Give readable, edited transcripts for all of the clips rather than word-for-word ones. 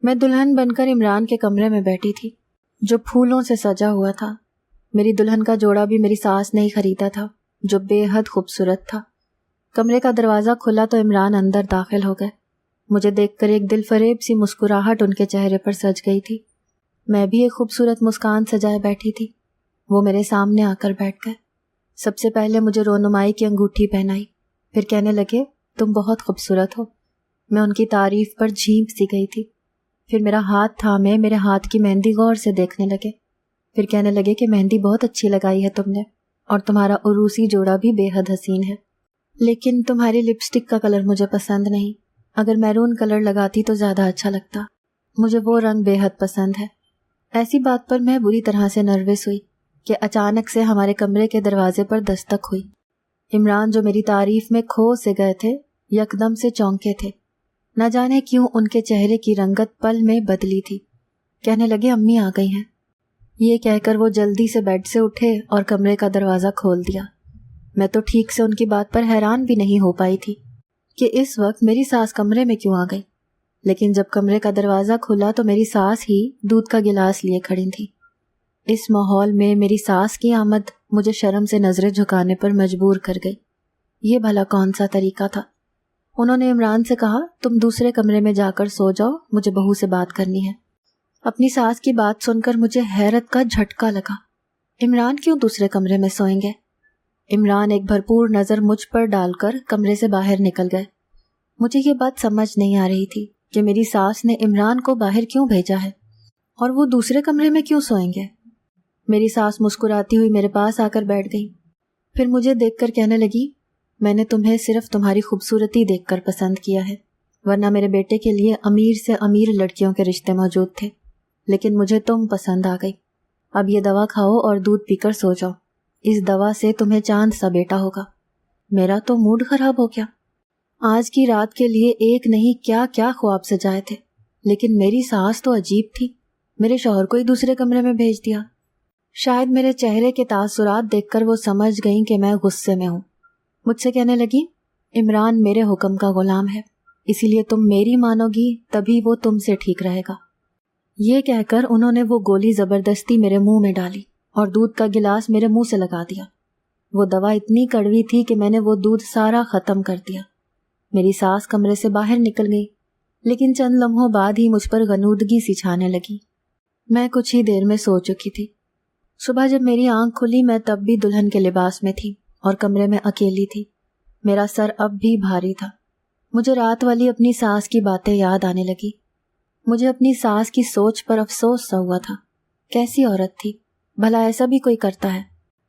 میں دلہن بن کر عمران کے کمرے میں بیٹھی تھی جو پھولوں سے سجا ہوا تھا۔ میری دلہن کا جوڑا بھی میری ساس نے ہی خریدا تھا جو بے حد خوبصورت تھا۔ کمرے کا دروازہ کھلا تو عمران اندر داخل ہو گئے۔ مجھے دیکھ کر ایک دل فریب سی مسکراہٹ ان کے چہرے پر سج گئی تھی۔ میں بھی ایک خوبصورت مسکان سجائے بیٹھی تھی۔ وہ میرے سامنے آ کر بیٹھ گئے۔ سب سے پہلے مجھے رونمائی کی انگوٹھی پہنائی، پھر کہنے لگے تم بہت خوبصورت ہو۔ میں ان کی تعریف پر جھینک سی گئی تھی۔ پھر میرا ہاتھ تھامے میرے ہاتھ کی مہندی غور سے دیکھنے لگے، پھر کہنے لگے کہ مہندی بہت اچھی لگائی ہے تم نے، اور تمہارا عروسی جوڑا بھی بے حد حسین ہے، لیکن تمہاری لپسٹک کا کلر مجھے پسند نہیں، اگر میرون کلر لگاتی تو زیادہ اچھا لگتا، مجھے وہ رنگ بے حد پسند ہے۔ ایسی بات پر میں بری طرح سے نروس ہوئی کہ اچانک سے ہمارے کمرے کے دروازے پر دستک ہوئی۔ عمران جو میری تعریف میں کھو سے گئے تھے یکدم سے چونکے تھے، نہ جانے کیوں ان کے چہرے کی رنگت پل میں بدلی تھی۔ کہنے لگے امی آ گئی ہیں۔ یہ کہہ کر وہ جلدی سے بیڈ سے اٹھے اور کمرے کا دروازہ کھول دیا۔ میں تو ٹھیک سے ان کی بات پر حیران بھی نہیں ہو پائی تھی کہ اس وقت میری ساس کمرے میں کیوں آ گئی، لیکن جب کمرے کا دروازہ کھلا تو میری ساس ہی دودھ کا گلاس لیے کھڑی تھی۔ اس ماحول میں میری ساس کی آمد مجھے شرم سے نظریں جھکانے پر مجبور کر گئی۔ یہ بھلا کون سا طریقہ تھا؟ انہوں نے عمران سے کہا تم دوسرے کمرے میں جا کر سو جاؤ، مجھے بہو سے بات کرنی ہے۔ اپنی ساس کی بات سن کر مجھے حیرت کا جھٹکا لگا۔ عمران کیوں دوسرے کمرے میں سوئیں گے؟ عمران ایک بھرپور نظر مجھ پر ڈال کر کمرے سے باہر نکل گئے۔ مجھے یہ بات سمجھ نہیں آ رہی تھی کہ میری ساس نے عمران کو باہر کیوں بھیجا ہے اور وہ دوسرے کمرے میں کیوں سوئیں گے۔ میری ساس مسکراتی ہوئی میرے پاس آ کر بیٹھ گئی، پھر مجھے دیکھ کر کہنے لگی میں نے تمہیں صرف تمہاری خوبصورتی دیکھ کر پسند کیا ہے، ورنہ میرے بیٹے کے لیے امیر سے امیر لڑکیوں کے رشتے موجود تھے، لیکن مجھے تم پسند آ گئی۔ اب یہ دوا کھاؤ اور دودھ پی کر سو جاؤ، اس دوا سے تمہیں چاند سا بیٹا ہوگا۔ میرا تو موڈ خراب ہو گیا۔ آج کی رات کے لیے ایک نہیں کیا کیا خواب سجائے تھے، لیکن میری ساس تو عجیب تھی، میرے شوہر کو ہی دوسرے کمرے میں بھیج دیا۔ شاید میرے چہرے کے تاثرات دیکھ کر وہ سمجھ گئیں کہ میں غصے میں ہوں۔ مجھ سے کہنے لگی عمران میرے حکم کا غلام ہے، اسی لیے تم میری مانو گی تبھی وہ تم سے ٹھیک رہے گا۔ یہ کہہ کر انہوں نے وہ گولی زبردستی میرے منہ میں ڈالی اور دودھ کا گلاس میرے منہ سے لگا دیا۔ وہ دوا اتنی کڑوی تھی کہ میں نے وہ دودھ سارا ختم کر دیا۔ میری ساس کمرے سے باہر نکل گئی، لیکن چند لمحوں بعد ہی مجھ پر غنودگی سی چھانے لگی۔ میں کچھ ہی دیر میں سو چکی تھی۔ صبح جب میری آنکھ کھلی میں تب بھی دلہن کے لباس میں تھی اور کمرے میں اکیلی تھی۔ میرا سر اب بھی بھاری تھا۔ مجھے رات والی اپنی ساس کی باتیں یاد آنے لگی۔ مجھے اپنی ساس کی سوچ پر افسوس سا ہوا تھا۔ کیسی عورت تھی، بھلا ایسا بھی کوئی کرتا ہے؟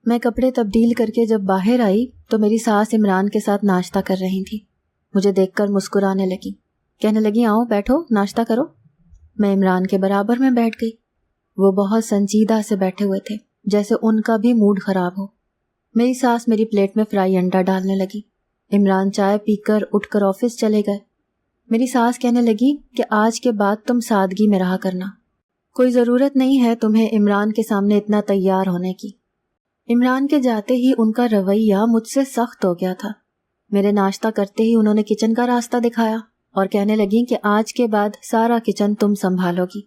میں کپڑے تبدیل کر کے جب باہر آئی تو میری ساس عمران کے ساتھ ناشتہ کر رہی تھی۔ مجھے دیکھ کر مسکرانے لگی، کہنے لگی آؤ بیٹھو ناشتہ کرو۔ میں عمران کے برابر میں بیٹھ گئی۔ وہ بہت سنجیدہ سے بیٹھے ہوئے تھے، جیسے ان کا بھی موڈ خراب ہو۔ میری ساس میری پلیٹ میں فرائی انڈا ڈالنے لگی۔ عمران چائے پی کر اٹھ کر آفس چلے گئے۔ میری ساس کہنے لگی کہ آج کے بعد تم سادگی میں رہا کرنا، کوئی ضرورت نہیں ہے تمہیں عمران کے سامنے اتنا تیار ہونے کی۔ عمران کے جاتے ہی ان کا رویہ مجھ سے سخت ہو گیا تھا۔ میرے ناشتہ کرتے ہی انہوں نے کچن کا راستہ دکھایا اور کہنے لگی کہ آج کے بعد سارا کچن تم سنبھالو گی۔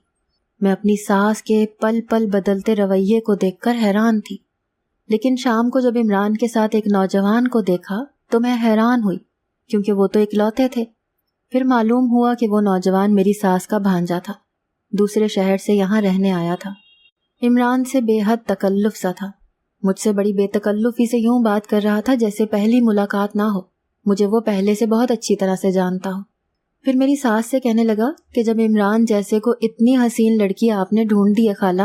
میں اپنی ساس کے پل پل بدلتے رویے کو دیکھ کر حیران تھی، لیکن شام کو جب عمران کے ساتھ ایک نوجوان کو دیکھا تو میں حیران ہوئی، کیونکہ وہ تو اکلوتے تھے۔ پھر معلوم ہوا کہ وہ نوجوان میری ساس کا بھانجا تھا، دوسرے شہر سے یہاں رہنے آیا تھا۔ عمران سے بے حد تکلف سا تھا، مجھ سے بڑی بے تکلفی سے یوں بات کر رہا تھا جیسے پہلی ملاقات نہ ہو، مجھے وہ پہلے سے بہت اچھی طرح سے جانتا ہو۔ پھر میری ساس سے کہنے لگا کہ جب عمران جیسے کو اتنی حسین لڑکی آپ نے ڈھونڈ دی ہے خالہ،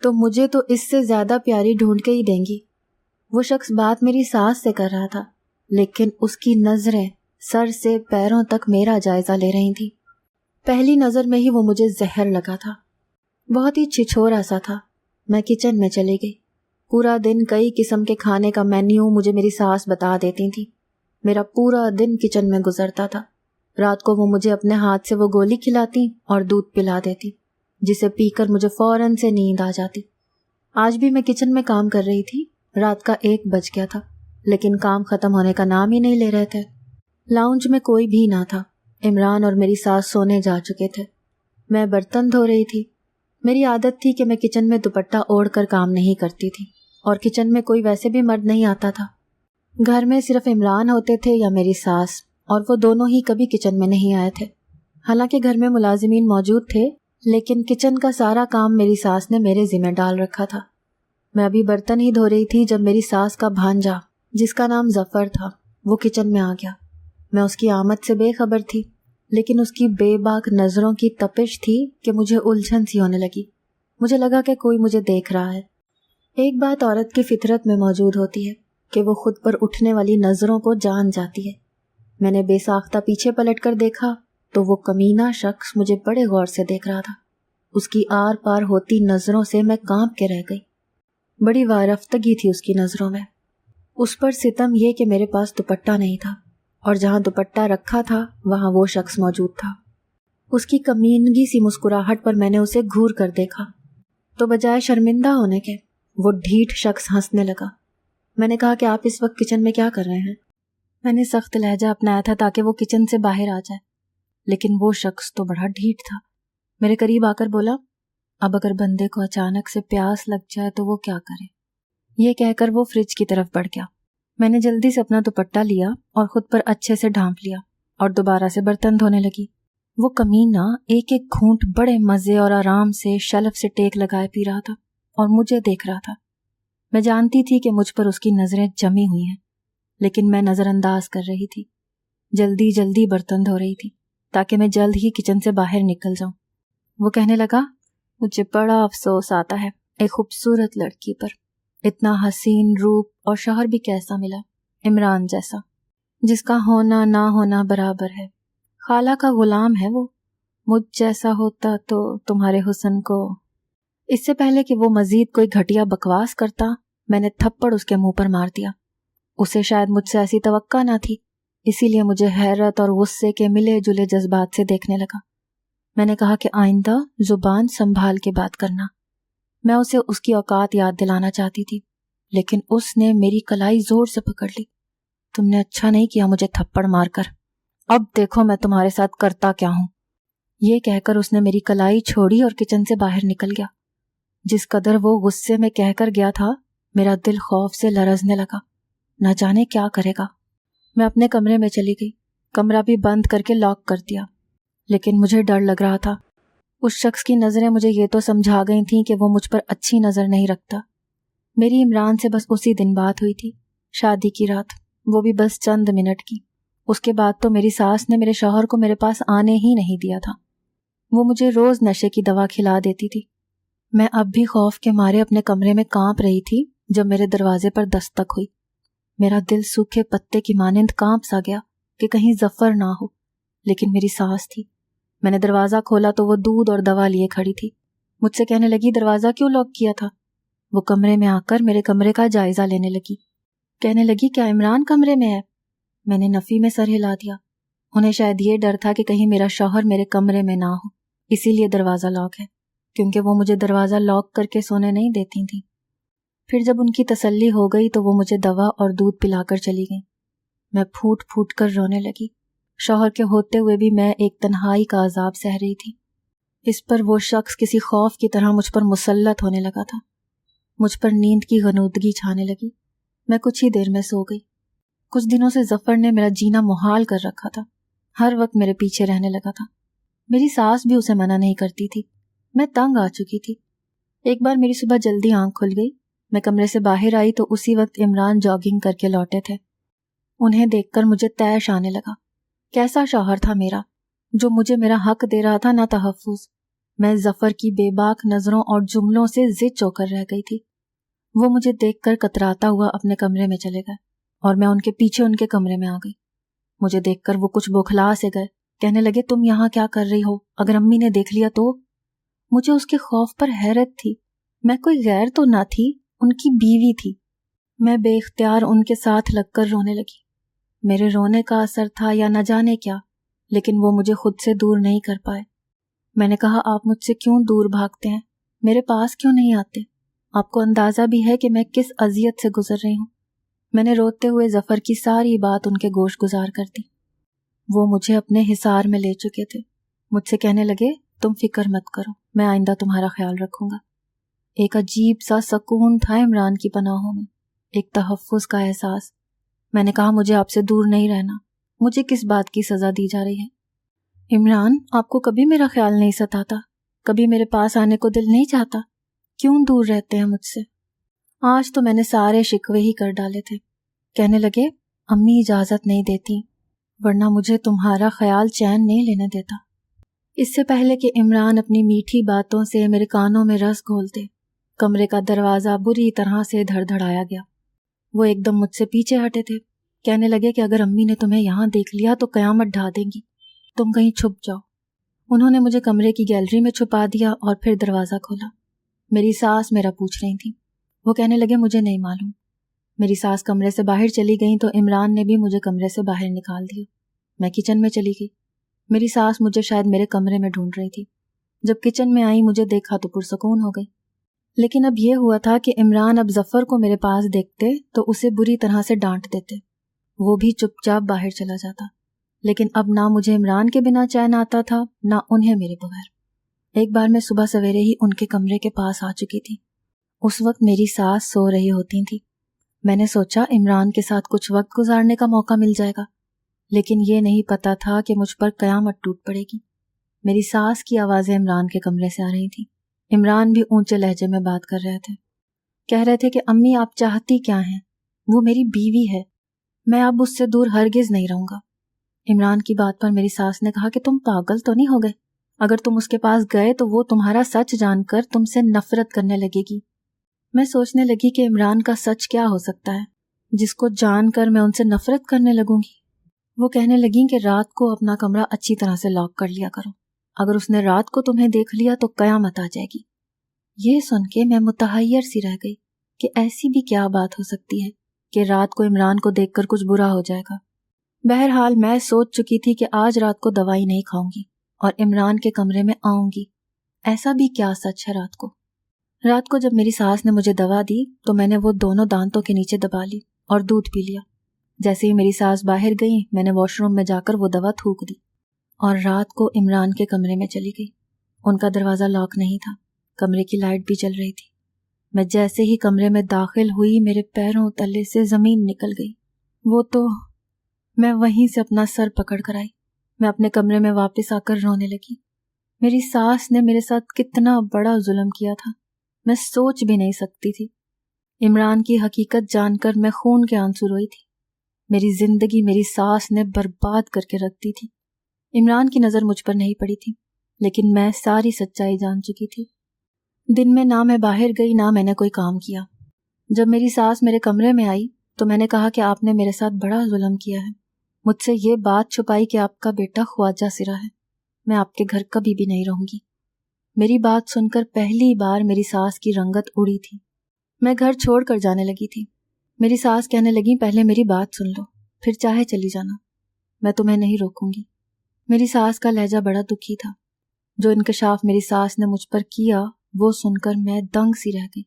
تو مجھے تو اس سے زیادہ پیاری ڈھونڈ کے ہی دیں گی۔ وہ شخص بات میری ساس سے کر رہا تھا، لیکن اس کی نظریں سر سے پیروں تک میرا جائزہ لے رہی تھی۔ پہلی نظر میں ہی وہ مجھے زہر لگا تھا، بہت ہی چھچھورا سا تھا۔ میں کچن میں چلی گئی۔ پورا دن کئی قسم کے کھانے کا مینیو مجھے میری ساس بتا دیتی تھی۔ میرا پورا دن کچن میں گزرتا تھا۔ رات کو وہ مجھے اپنے ہاتھ سے وہ گولی کھلاتی اور دودھ پلا دیتی، جسے پی کر مجھے فوراً سے نیند آ جاتی۔ آج بھی میں کچن میں کام کر رہی تھی۔ رات کا 1 بج گیا تھا، لیکن کام ختم ہونے کا نام ہی نہیں لے رہے تھے۔ لاؤنج میں کوئی بھی نہ تھا، عمران اور میری ساس سونے جا چکے تھے۔ میں برتن دھو رہی تھی۔ میری عادت تھی کہ میں کچن میں دوپٹہ اوڑھ کر کام نہیں کرتی تھی، اور کچن میں کوئی ویسے بھی مرد نہیں آتا تھا۔ گھر میں صرف عمران ہوتے تھے یا میری ساس، اور وہ دونوں ہی کبھی کچن میں نہیں آئے تھے۔ حالانکہ گھر میں ملازمین موجود تھے، لیکن کچن کا سارا کام میری ساس نے میرے ذمہ ڈال رکھا تھا۔ میں ابھی برتن ہی دھو رہی تھی جب میری ساس کا بھانجا، جس کا نام ظفر تھا، وہ کچن میں آ گیا۔ میں اس کی آمد سے بے خبر تھی، لیکن اس کی بے باک نظروں کی تپش تھی کہ مجھے الجھن سی ہونے لگی۔ مجھے لگا کہ کوئی مجھے دیکھ رہا ہے۔ ایک بات عورت کی فطرت میں موجود ہوتی ہے کہ وہ خود پر اٹھنے والی نظروں کو جان جاتی ہے۔ میں نے بے ساختہ پیچھے پلٹ کر دیکھا تو وہ کمینہ شخص مجھے بڑے غور سے دیکھ رہا تھا۔ اس کی آر پار ہوتی نظروں سے میں کانپ کے رہ گئی۔ بڑی وارفتگی تھی اس کی نظروں میں۔ اس پر ستم یہ کہ میرے پاس دوپٹہ نہیں تھا، اور جہاں دوپٹہ رکھا تھا وہاں وہ شخص موجود تھا۔ اس کی کمینگی سی مسکراہٹ پر میں نے اسے گھور کر دیکھا تو بجائے شرمندہ ہونے کے وہ ڈھیٹ شخص ہنسنے لگا۔ میں نے کہا کہ آپ اس وقت کچن میں کیا کر رہے ہیں؟ میں نے سخت لہجہ اپنایا تھا تاکہ وہ کچن سے باہر آ جائے، لیکن وہ شخص تو بڑا ڈھیٹ تھا۔ میرے قریب آ کر بولا، اب اگر بندے کو اچانک سے پیاس لگ جائے تو وہ کیا کرے؟ یہ کہہ کر وہ فریج کی طرف بڑھ گیا۔ میں نے جلدی سے اپنا دوپٹہ لیا اور خود پر اچھے سے ڈھانپ لیا اور دوبارہ سے برتن دھونے لگی۔ وہ کمینہ ایک ایک گھونٹ بڑے مزے اور آرام سے شلف سے ٹیک لگائے پی رہا تھا اور مجھے دیکھ رہا تھا۔ میں جانتی تھی کہ مجھ پر اس کی نظریں جمی ہوئی ہیں، لیکن میں نظر انداز کر رہی تھی۔ جلدی جلدی برتن دھو رہی تھی تاکہ میں جلد ہی کچن سے باہر نکل جاؤں۔ وہ کہنے لگا، مجھے بڑا افسوس آتا ہے ایک خوبصورت لڑکی پر، اتنا حسین روپ اور شوہر بھی کیسا ملا، عمران جیسا، جس کا ہونا نہ ہونا برابر ہے۔ خالہ کا غلام ہے وہ، مجھ جیسا ہوتا تو تمہارے حسن کو۔ اس سے پہلے کہ وہ مزید کوئی گھٹیا بکواس کرتا، میں نے تھپڑ اس کے منہ پر مار دیا۔ اسے شاید مجھ سے ایسی توقع نہ تھی، اسی لیے مجھے حیرت اور غصے کے ملے جلے جذبات سے دیکھنے لگا۔ میں نے کہا کہ آئندہ زبان سنبھال کے بات کرنا۔ میں اسے اس کی اوقات یاد دلانا چاہتی تھی، لیکن اس نے میری کلائی زور سے پکڑ لی۔ تم نے اچھا نہیں کیا مجھے تھپڑ مار کر، اب دیکھو میں تمہارے ساتھ کرتا کیا ہوں۔ یہ کہہ کر اس نے میری کلائی چھوڑی اور کچن سے باہر نکل گیا۔ جس قدر وہ غصے میں کہہ کر گیا تھا، میرا دل خوف سے لرزنے لگا، نہ جانے کیا کرے گا۔ میں اپنے کمرے میں چلی گئی، کمرہ بھی بند کر کے لاک کر دیا، لیکن مجھے ڈر لگ رہا تھا۔ اس شخص کی نظریں مجھے یہ تو سمجھا گئی تھیں کہ وہ مجھ پر اچھی نظر نہیں رکھتا۔ میری عمران سے بس اسی دن بات ہوئی تھی، شادی کی رات، وہ بھی بس چند منٹ کی۔ اس کے بعد تو میری ساس نے میرے شوہر کو میرے پاس آنے ہی نہیں دیا تھا۔ وہ مجھے روز نشے کی دوا کھلا دیتی تھی۔ میں اب بھی خوف کے مارے اپنے کمرے میں کانپ رہی تھی جب میرے دروازے پر دستک ہوئی۔ میرا دل سوکھے پتے کی مانند کانپ سا گیا کہ کہیں ظفر نہ ہو، لیکن میری ساس تھی۔ میں نے دروازہ کھولا تو وہ دودھ اور دوا لیے کھڑی تھی۔ مجھ سے کہنے لگی، دروازہ کیوں لاک کیا تھا؟ وہ کمرے میں آ کر میرے کمرے کا جائزہ لینے لگی۔ کہنے لگی، کیا عمران کمرے میں ہے؟ میں نے نفی میں سر ہلا دیا۔ انہیں شاید یہ ڈر تھا کہ کہیں میرا شوہر میرے کمرے میں نہ ہو، اسی لیے دروازہ لاک ہے، کیونکہ وہ مجھے دروازہ لاک کر کے سونے نہیں دیتی تھیں۔ پھر جب ان کی تسلی ہو گئی تو وہ مجھے دوا اور دودھ پلا کر چلی گئیں۔ میں پھوٹ پھوٹ کر رونے لگی۔ شوہر کے ہوتے ہوئے بھی میں ایک تنہائی کا عذاب سہ رہی تھی۔ اس پر وہ شخص کسی خوف کی طرح مجھ پر مسلط ہونے لگا تھا۔ مجھ پر نیند کی غنودگی چھانے لگی۔ میں کچھ ہی دیر میں سو گئی۔ کچھ دنوں سے ظفر نے میرا جینا محال کر رکھا تھا، ہر وقت میرے پیچھے رہنے لگا تھا۔ میری ساس بھی اسے منع نہیں کرتی تھی۔ میں تنگ آ چکی تھی۔ ایک بار میری صبح جلدی آنکھ کھل گئی۔ میں کمرے سے باہر آئی تو اسی وقت عمران جاگنگ کر کے لوٹے تھے۔ انہیں دیکھ کر مجھے طیش آنے لگا۔ کیسا شوہر تھا میرا، جو مجھے میرا حق دے رہا تھا نہ تحفظ۔ میں ظفر کی بے باک نظروں اور جملوں سے ضد ہو کر رہ گئی تھی۔ وہ مجھے دیکھ کر کتراتا ہوا اپنے کمرے میں چلے گئے اور میں ان کے پیچھے ان کے کمرے میں آ گئی۔ مجھے دیکھ کر وہ کچھ بوکھلا سے گئے، کہنے لگے، تم یہاں کیا کر رہی ہو؟ اگر امی نے دیکھ لیا تو؟ مجھے اس کے خوف پر حیرت تھی۔ میں کوئی غیر تو نہ تھی، ان کی بیوی تھی۔ میں بے اختیار ان کے ساتھ لگ کر رونے لگی۔ میرے رونے کا اثر تھا یا نہ جانے کیا، لیکن وہ مجھے خود سے دور نہیں کر پائے۔ میں نے کہا، آپ مجھ سے کیوں دور بھاگتے ہیں؟ میرے پاس کیوں نہیں آتے؟ آپ کو اندازہ بھی ہے کہ میں کس اذیت سے گزر رہی ہوں؟ میں نے روتے ہوئے ظفر کی ساری بات ان کے گوش گزار کر دی۔ وہ مجھے اپنے حصار میں لے چکے تھے۔ مجھ سے کہنے لگے، تم فکر مت کرو، میں آئندہ تمہارا خیال رکھوں گا۔ ایک عجیب سا سکون تھا عمران کی پناہوں میں، ایک تحفظ کا احساس۔ میں نے کہا مجھے آپ سے دور نہیں رہنا، مجھے کس بات کی سزا دی جا رہی ہے؟ عمران، آپ کو کبھی میرا خیال نہیں ستاتا؟ کبھی میرے پاس آنے کو دل نہیں چاہتا؟ کیوں دور رہتے ہیں مجھ سے؟ آج تو میں نے سارے شکوے ہی کر ڈالے تھے۔ کہنے لگے امی اجازت نہیں دیتی، ورنہ مجھے تمہارا خیال چین نہیں لینے دیتا۔ اس سے پہلے کہ عمران اپنی میٹھی باتوں سے میرے کانوں میں رس گھولتے، کمرے کا دروازہ بری طرح سے دھڑ دھڑایا گیا۔ وہ ایک دم مجھ سے پیچھے ہٹے تھے، کہنے لگے کہ اگر امی نے تمہیں یہاں دیکھ لیا تو قیامت ڈھا دیں گی، تم کہیں چھپ جاؤ۔ انہوں نے مجھے کمرے کی گیلری میں چھپا دیا اور پھر دروازہ کھولا۔ میری ساس میرا پوچھ رہی تھی۔ وہ کہنے لگے مجھے نہیں معلوم۔ میری ساس کمرے سے باہر چلی گئیں تو عمران نے بھی مجھے کمرے سے باہر نکال دیا۔ میں کچن میں چلی گئی۔ میری ساس مجھے شاید میرے کمرے میں ڈھونڈ رہی تھی۔ جب کچن میں آئی مجھے دیکھا تو پرسکون ہو گئی۔ لیکن اب یہ ہوا تھا کہ عمران اب ظفر کو میرے پاس دیکھتے تو اسے بری طرح سے ڈانٹ دیتے، وہ بھی چپ چاپ باہر چلا جاتا۔ لیکن اب نہ مجھے عمران کے بنا چین آتا تھا، نہ انہیں میرے بغیر۔ ایک بار میں صبح سویرے ہی ان کے کمرے کے پاس آ چکی تھی۔ اس وقت میری ساس سو رہی ہوتی تھی۔ میں نے سوچا عمران کے ساتھ کچھ وقت گزارنے کا موقع مل جائے گا، لیکن یہ نہیں پتا تھا کہ مجھ پر قیامت ٹوٹ پڑے گی۔ میری ساس کی آوازیں عمران کے کمرے سے آ رہی تھیں۔ عمران بھی اونچے لہجے میں بات کر رہے تھے، کہہ رہے تھے کہ امی آپ چاہتی کیا ہیں؟ وہ میری بیوی ہے، میں اب اس سے دور ہرگز نہیں رہوں گا۔ عمران کی بات پر میری ساس نے کہا کہ تم پاگل تو نہیں ہو گئے؟ اگر تم اس کے پاس گئے تو وہ تمہارا سچ جان کر تم سے نفرت کرنے لگے گی۔ میں سوچنے لگی کہ عمران کا سچ کیا ہو سکتا ہے جس کو جان کر میں ان سے نفرت کرنے لگوں گی۔ وہ کہنے لگیں کہ رات کو اپنا کمرہ اچھی طرح سے لاک کر لیا کرو، اگر اس نے رات کو تمہیں دیکھ لیا تو قیامت آ جائے گی۔ یہ سن کے میں متحیر سی رہ گئی کہ ایسی بھی کیا بات ہو سکتی ہے کہ رات کو عمران کو دیکھ کر کچھ برا ہو جائے گا۔ بہرحال میں سوچ چکی تھی کہ آج رات کو دوائی نہیں کھاؤں گی اور عمران کے کمرے میں آؤں گی۔ ایسا بھی کیا سچ ہے رات کو جب میری ساس نے مجھے دوا دی تو میں نے وہ دونوں دانتوں کے نیچے دبا لی اور دودھ پی لیا۔ جیسے ہی میری ساس باہر گئی میں نے واش روم میں جا کر وہ دوا تھوک دی اور رات کو عمران کے کمرے میں چلی گئی۔ ان کا دروازہ لاک نہیں تھا، کمرے کی لائٹ بھی چل رہی تھی۔ میں جیسے ہی کمرے میں داخل ہوئی میرے پیروں تلے سے زمین نکل گئی۔ وہ تو میں وہیں سے اپنا سر پکڑ کر آئی۔ میں اپنے کمرے میں واپس آ کر رونے لگی۔ میری ساس نے میرے ساتھ کتنا بڑا ظلم کیا تھا، میں سوچ بھی نہیں سکتی تھی۔ عمران کی حقیقت جان کر میں خون کے آنسو روئی تھی۔ میری زندگی میری ساس نے برباد کر کے رکھ دی تھی۔ عمران کی نظر مجھ پر نہیں پڑی تھی، لیکن میں ساری سچائی جان چکی تھی۔ دن میں نہ میں باہر گئی نہ میں نے کوئی کام کیا۔ جب میری ساس میرے کمرے میں آئی تو میں نے کہا کہ آپ نے میرے ساتھ بڑا ظلم کیا ہے، مجھ سے یہ بات چھپائی کہ آپ کا بیٹا خواجہ سرا ہے، میں آپ کے گھر کبھی بھی نہیں رہوں گی۔ میری بات سن کر پہلی بار میری ساس کی رنگت اڑی تھی۔ میں گھر چھوڑ کر جانے لگی تھی۔ میری ساس کہنے لگی پہلے میری بات سن لو، پھر چاہے چلی جانا، میں تمہیں نہیں روکوں گی۔ میری ساس کا لہجہ بڑا دکھی تھا۔ جو انکشاف میری ساس نے مجھ پر کیا وہ سن کر میں دنگ سی رہ گئی۔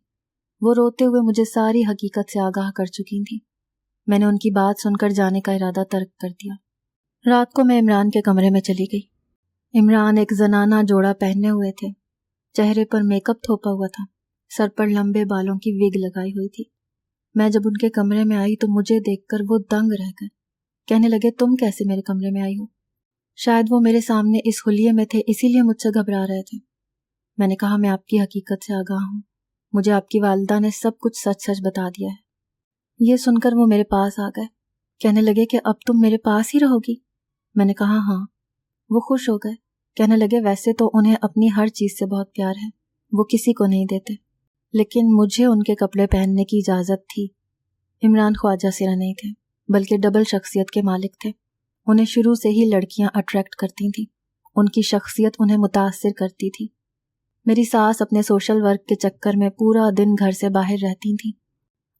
وہ روتے ہوئے مجھے ساری حقیقت سے آگاہ کر چکی تھی۔ میں نے ان کی بات سن کر جانے کا ارادہ ترک کر دیا۔ رات کو میں عمران کے کمرے میں چلی گئی۔ عمران ایک زنانہ جوڑا پہنے ہوئے تھے، چہرے پر میک اپ تھوپا ہوا تھا، سر پر لمبے بالوں کی وگ لگائی ہوئی تھی۔ میں جب ان کے کمرے میں آئی تو مجھے دیکھ کر وہ دنگ رہ گئے، کہنے لگے تم کیسے میرے کمرے میں آئی ہو؟ شاید وہ میرے سامنے اس حلیے میں تھے اسی لیے مجھ سے گھبرا رہے تھے۔ میں نے کہا میں آپ کی حقیقت سے آگاہ ہوں، مجھے آپ کی والدہ نے سب کچھ سچ سچ بتا دیا ہے۔ یہ سن کر وہ میرے پاس آ گئے، کہنے لگے کہ اب تم میرے پاس ہی رہو گی؟ میں نے کہا ہاں۔ وہ خوش ہو گئے، کہنے لگے ویسے تو انہیں اپنی ہر چیز سے بہت پیار ہے، وہ کسی کو نہیں دیتے، لیکن مجھے ان کے کپڑے پہننے کی اجازت تھی۔ عمران خواجہ سرا نہیں تھے، بلکہ ڈبل شخصیت کے مالک تھے۔ انہیں شروع سے ہی لڑکیاں اٹریکٹ کرتی تھیں، ان کی شخصیت انہیں متاثر کرتی تھی۔ میری ساس اپنے سوشل ورک کے چکر میں پورا دن گھر سے باہر رہتی تھیں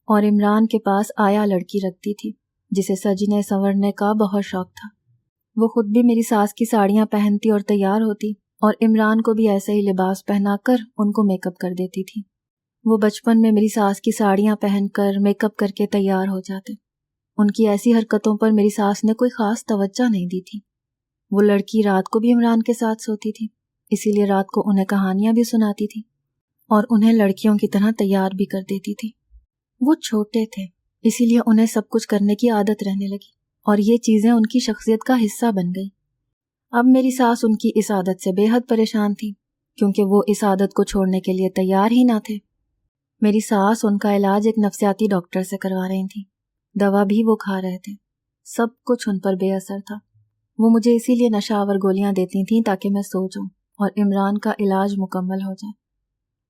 اور عمران کے پاس آیا لڑکی رکھتی تھی جسے سجنے سنورنے کا بہت شوق تھا۔ وہ خود بھی میری ساس کی ساڑیاں پہنتی اور تیار ہوتی اور عمران کو بھی ایسا ہی لباس پہنا کر ان کو میک اپ کر دیتی تھی۔ وہ بچپن میں میری ساس کی ساڑیاں پہن کر میک اپ کر کے تیار ہو جاتے۔ ان کی ایسی حرکتوں پر میری ساس نے کوئی خاص توجہ نہیں دی تھی۔ وہ لڑکی رات کو بھی عمران کے ساتھ سوتی تھی اسی لیے رات کو انہیں کہانیاں بھی سناتی تھی اور انہیں لڑکیوں کی طرح تیار بھی کر دیتی تھی۔ وہ چھوٹے تھے، اسی لیے انہیں سب کچھ کرنے کی عادت رہنے لگی اور یہ چیزیں ان کی شخصیت کا حصہ بن گئی۔ اب میری ساس ان کی اس عادت سے بے حد پریشان تھی، کیونکہ وہ اس عادت کو چھوڑنے کے لیے تیار ہی نہ تھے۔ میری ساس ان کا علاج ایک نفسیاتی ڈاکٹر سے کروا رہی تھیں، دوا بھی وہ کھا رہے تھے، سب کچھ ان پر بے اثر تھا۔ وہ مجھے اسی لیے نشہ آور گولیاں دیتی تھیں تاکہ میں سو جاؤں اور عمران کا علاج مکمل ہو جائے۔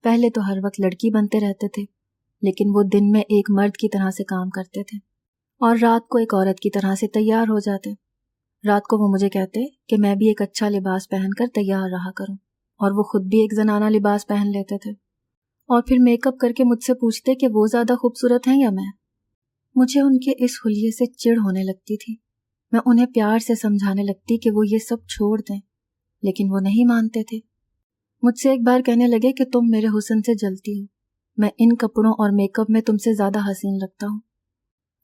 پہلے تو ہر وقت لڑکی بنتے رہتے تھے، لیکن وہ دن میں ایک مرد کی طرح سے کام کرتے تھے اور رات کو ایک عورت کی طرح سے تیار ہو جاتے۔ رات کو وہ مجھے کہتے کہ میں بھی ایک اچھا لباس پہن کر تیار رہا کروں، اور وہ خود بھی ایک زنانہ لباس پہن لیتے تھے، اور پھر میک اپ کر کے مجھ سے پوچھتے کہ وہ زیادہ خوبصورت ہیں یا میں۔ مجھے ان کے اس حلیے سے چڑ ہونے لگتی تھی۔ میں انہیں پیار سے سمجھانے لگتی کہ وہ یہ سب چھوڑ دیں، لیکن وہ نہیں مانتے تھے۔ مجھ سے ایک بار کہنے لگے کہ تم میرے حسن سے جلتی ہو، میں ان کپڑوں اور میک اپ میں تم سے زیادہ حسین لگتا ہوں۔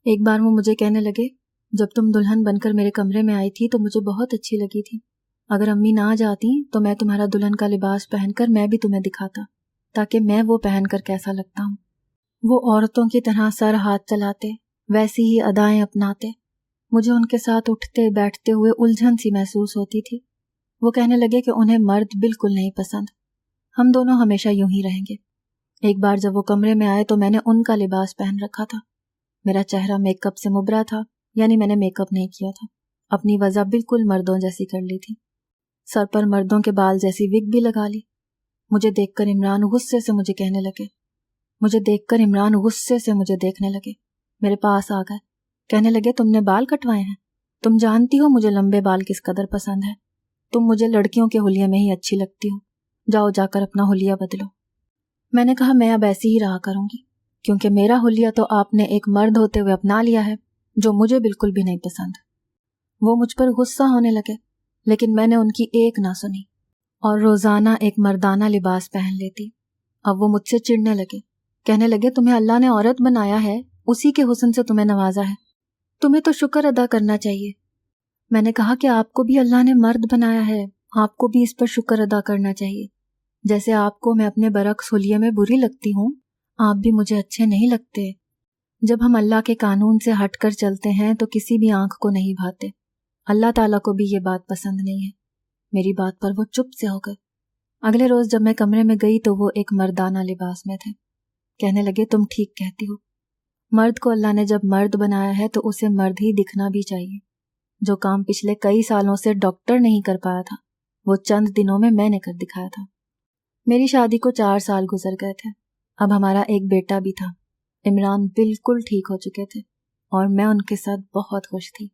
ایک بار وہ مجھے کہنے لگے، جب تم دلہن بن کر میرے کمرے میں آئی تھی تو مجھے بہت اچھی لگی تھی، اگر امی نہ جاتی تو میں تمہارا دلہن کا لباس پہن کر میں بھی تمہیں دکھاتا تاکہ میں وہ پہن کر کیسا لگتا ہوں۔ وہ عورتوں کی طرح سر ہاتھ چلاتے، ویسی ہی ادائیں اپناتے۔ مجھے ان کے ساتھ اٹھتے بیٹھتے ہوئے الجھن سی محسوس ہوتی تھی۔ وہ کہنے لگے کہ انہیں مرد بالکل نہیں پسند، ہم دونوں ہمیشہ یوں ہی رہیں گے۔ ایک بار جب وہ کمرے میں آئے تو میں نے ان کا لباس پہن رکھا تھا۔ میرا چہرہ میک اپ سے مبرا تھا، یعنی میں نے میک اپ نہیں کیا تھا، اپنی وضع بالکل مردوں جیسی کر لی تھی، سر پر مردوں کے بال جیسی وگ بھی لگا لی۔ مجھے دیکھ کر عمران غصے سے مجھے دیکھنے لگے، میرے پاس آ گئے، کہنے لگے تم نے بال کٹوائے ہیں؟ تم جانتی ہو مجھے لمبے بال کس قدر پسند ہے، تم مجھے لڑکیوں کے حلیے میں ہی اچھی لگتی ہو، جاؤ جا کر اپنا حلیہ بدلو۔ میں نے کہا میں اب ایسی ہی رہا کروں گی، کیونکہ میرا حلیہ تو آپ نے ایک مرد ہوتے ہوئے اپنا لیا ہے، جو مجھے بالکل بھی نہیں پسند۔ وہ مجھ پر غصہ ہونے لگے، لیکن میں نے ان کی ایک نہ سنی اور روزانہ ایک مردانہ لباس پہن لیتی۔ اب وہ مجھ سے چڑھنے لگے، کہنے لگے تمہیں اللہ نے عورت بنایا ہے، اسی کے حسن سے تمہیں نوازا ہے، تمہیں تو شکر ادا کرنا چاہیے۔ میں نے کہا کہ آپ کو بھی اللہ نے مرد بنایا ہے، آپ کو بھی اس پر شکر ادا کرنا چاہیے۔ جیسے آپ کو میں اپنے برعکس حلیے میں بری لگتی ہوں، آپ بھی مجھے اچھے نہیں لگتے۔ جب ہم اللہ کے قانون سے ہٹ کر چلتے ہیں تو کسی بھی آنکھ کو نہیں بھاتے۔ اللہ تعالیٰ کو بھی یہ بات پسند نہیں ہے۔ میری بات پر وہ چپ سے ہو گئے۔ اگلے روز جب میں کمرے میں گئی تو وہ ایک مردانہ لباس میں تھے۔ کہنے لگے تم ٹھیک کہتی ہو، مرد کو اللہ نے جب مرد بنایا ہے تو اسے مرد ہی دکھنا بھی چاہیے۔ جو کام پچھلے کئی سالوں سے ڈاکٹر نہیں کر پایا تھا، وہ چند دنوں میں نے کر دکھایا تھا۔ میری شادی کو 4 سال گزر گئے تھے، اب ہمارا ایک بیٹا بھی تھا۔ عمران بالکل ٹھیک ہو چکے تھے اور میں ان کے ساتھ بہت خوش تھی۔